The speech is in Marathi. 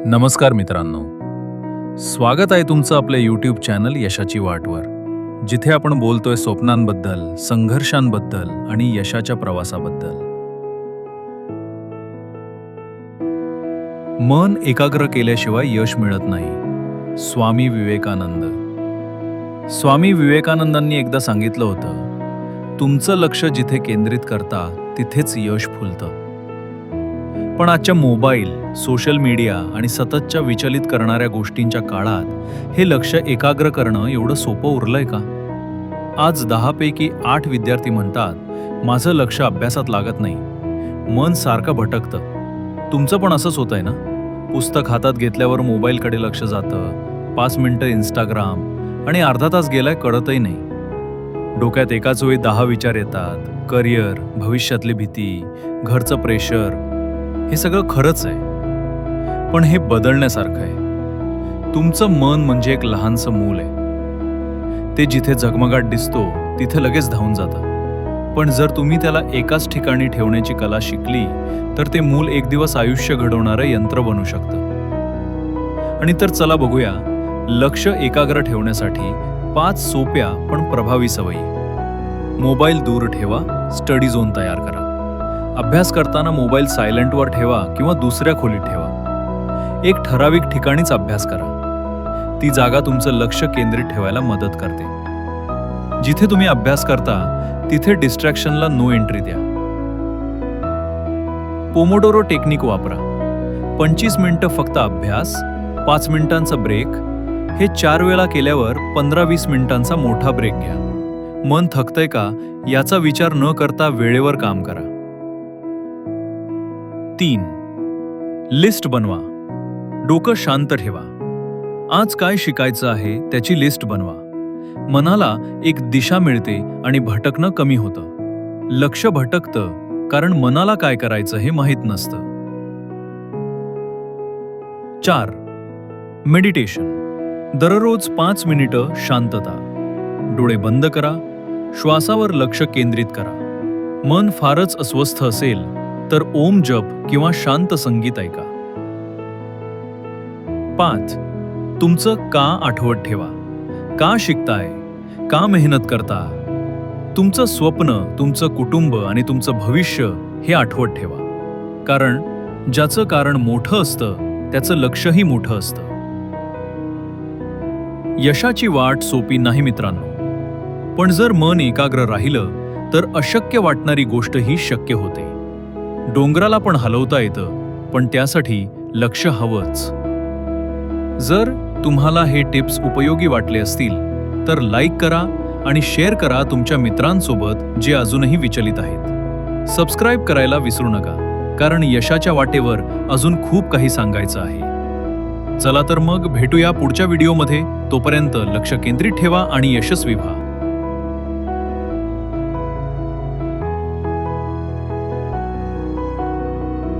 नमस्कार मित्रांनो, स्वागत आहे तुमचं आपल्या यूट्यूब चॅनल यशाची वाटवर, जिथे आपण बोलतोय स्वप्नांबद्दल, संघर्षांबद्दल आणि यशाच्या प्रवासाबद्दल. मन एकाग्र केल्याशिवाय यश मिळत नाही. स्वामी विवेकानंदांनी एकदा सांगितलं होतं, तुमचं लक्ष जिथे केंद्रित करता तिथेच यश फुलतं. पण आजच्या मोबाईल, सोशल मीडिया आणि सततच्या विचलित करणाऱ्या गोष्टींच्या काळात हे लक्ष एकाग्र करणं एवढं सोपं उरलंय का? आज 10 पैकी 8 विद्यार्थी म्हणतात, माझं लक्ष अभ्यासात लागत नाही, मन सारखं भटकतं. तुमचं पण असंच होतंय ना? पुस्तक हातात घेतल्यावर मोबाईलकडे लक्ष जातं, 5 मिनिटं इंस्टाग्राम आणि अर्धा तास गेलाय कळतही नाही. डोक्यात एकाच वेळी 10 विचार येतात, करिअर, भविष्यातली भीती, घरचं प्रेशर. हे सगळं खरंच आहे, पण हे बदलण्यासारखं आहे. तुमचं मन म्हणजे एक लहानसं मूल आहे. ते जिथे झगमगाट दिसतो तिथे लगेच धावून जातं. पण जर तुम्ही त्याला एकाच ठिकाणी ठेवण्याची कला शिकली तर ते मूल एक दिवस आयुष्य घडवणारं यंत्र बनू शकतं. आणि तर चला बघूया लक्ष एकाग्र ठेवण्यासाठी 5 सोप्या पण प्रभावी सवयी. मोबाईल दूर ठेवा, स्टडी झोन तयार करा. अभ्यास करताना मोबाईल सायलेंटवर ठेवा किंवा दुसऱ्या खोलीत ठेवा. एक ठराविक ठिकाणीच अभ्यास करा. ती जागा तुमचं लक्ष केंद्रित ठेवायला मदत करते. जिथे तुम्ही अभ्यास करता तिथे डिस्ट्रॅक्शनला नो एंट्री द्या. पोमोडोरो टेक्निक वापरा. 25 मिनिटं फक्त अभ्यास, 5 मिनिटांचा ब्रेक. हे 4 वेळा केल्यावर 15-20 मिनिटांचा मोठा ब्रेक घ्या. मन थकतंय का याचा विचार न करता वेळेवर काम करा. 3. लिस्ट बनवा. डोकं शांत ठेवा. आज काय शिकायचं आहे त्याची लिस्ट बनवा. मनाला एक दिशा मिळते आणि भटकणं कमी होतं. लक्ष भटकतं कारण मनाला काय करायचं हे माहीत नसतं. 4. मेडिटेशन. दररोज 5 मिनिटं शांतता. डोळे बंद करा, श्वासावर लक्ष केंद्रित करा. मन फारच अस्वस्थ असेल तर ओम जप किंवा शांत संगीत ऐका. 5. तुमचं का आठवत ठेवा. का शिकताय, का मेहनत करता. तुमचं स्वप्न, तुमचं कुटुंब आणि तुमचं भविष्य हे आठवत ठेवा. कारण ज्याचं कारण मोठं असतं त्याचं लक्षही मोठं असतं. यशाची वाट सोपी नाही मित्रांनो, पण जर मन एकाग्र राहिलं तर अशक्य वाटणारी गोष्टही शक्य होते. डोंगराला पण हलवता येतं, पण त्यासाठी लक्ष हवंच. जर तुम्हाला हे टिप्स उपयोगी वाटले असतील तर लाईक करा आणि शेअर करा तुमच्या मित्रांसोबत जे अजूनही विचलित आहेत. सबस्क्राईब करायला विसरू नका, कारण यशाच्या वाटेवर अजून खूप काही सांगायचं आहे. चला तर मग भेटूया पुढच्या व्हिडिओमध्ये. तोपर्यंत लक्ष केंद्रित ठेवा आणि यशस्वी व्हा.